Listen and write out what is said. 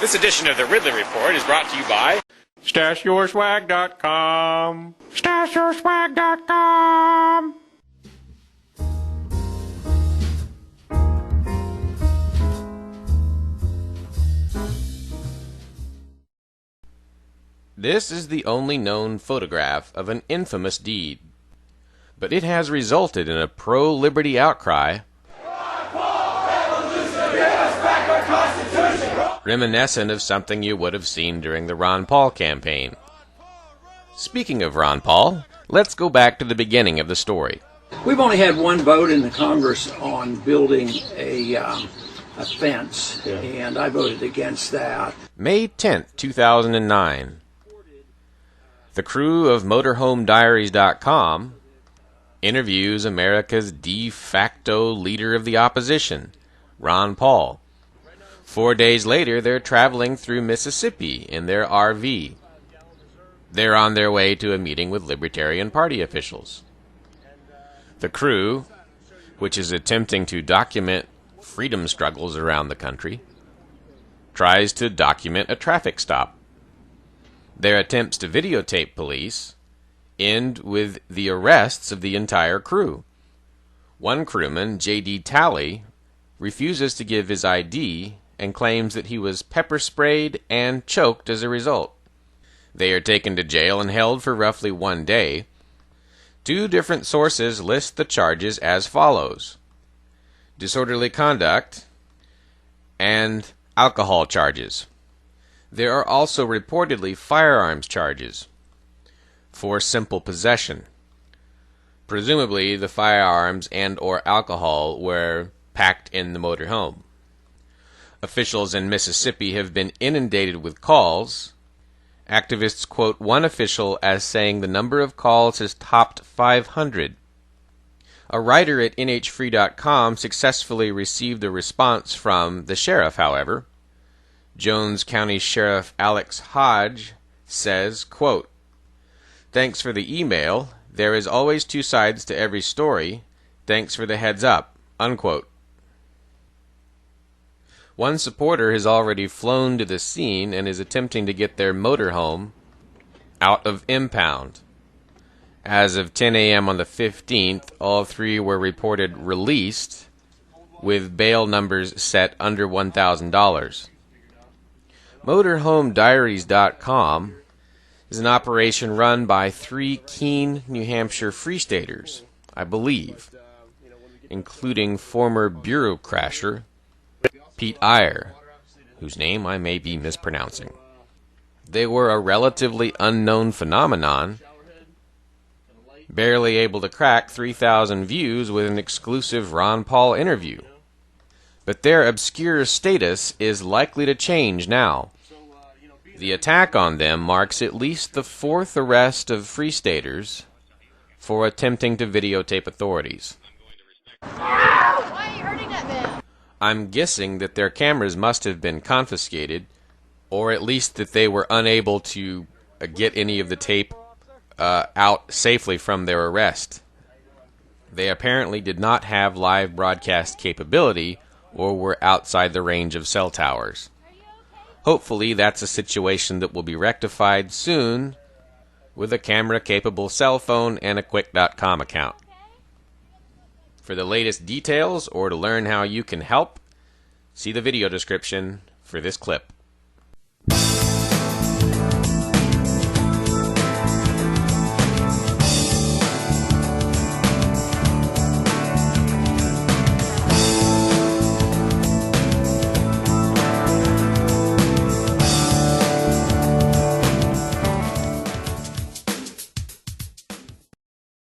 This edition of the Ridley Report is brought to you by StashYourSwag.com. StashYourSwag.com. This is the only known photograph of an infamous deed, but it has resulted in a pro-liberty outcry reminiscent of something you would have seen during the Ron Paul campaign. Speaking of Ron Paul, let's go back to the beginning of the story. We've only had one vote in the Congress on building a fence, and I voted against that. May 10th, 2009. The crew of motorhomediaries.com interviews America's de facto leader of the opposition, Ron Paul. 4 days later, they're traveling through Mississippi in their RV. They're on their way to a meeting with Libertarian Party officials. The crew, which is attempting to document freedom struggles around the country, tries to document a traffic stop. Their attempts to videotape police end with the arrests of the entire crew. One crewman, J.D. Talley, refuses to give his ID and claims that he was pepper sprayed and choked as a result. They are taken to jail and held for roughly 1 day. 2 different sources list the charges as follows: disorderly conduct and alcohol charges. There are also reportedly firearms charges for simple possession. Presumably the firearms and or alcohol were packed in the motorhome. Officials in Mississippi have been inundated with calls. Activists quote one official as saying the number of calls has topped 500. A writer at nhfree.com successfully received a response from the sheriff, however. Jones County Sheriff Alex Hodge says, quote, "Thanks for the email. There is always 2 sides to every story. Thanks for the heads up," unquote. One supporter has already flown to the scene and is attempting to get their motorhome out of impound. As of 10 a.m. on the 15th, all 3 were reported released, with bail numbers set under $1,000. Motorhomediaries.com is an operation run by 3 Keene, New Hampshire freestaters, I believe, including former bureau crasher Pete Iyer, whose name I may be mispronouncing. They were a relatively unknown phenomenon, barely able to crack 3,000 views with an exclusive Ron Paul interview. But their obscure status is likely to change now. The attack on them marks at least the 4th arrest of Free Staters for attempting to videotape authorities. Why are you hurting that man? I'm guessing that their cameras must have been confiscated, or at least that they were unable to get any of the tape out safely from their arrest. They apparently did not have live broadcast capability or were outside the range of cell towers. Hopefully that's a situation that will be rectified soon with a camera-capable cell phone and a quick.com account. For the latest details or to learn how you can help, see the video description for this clip.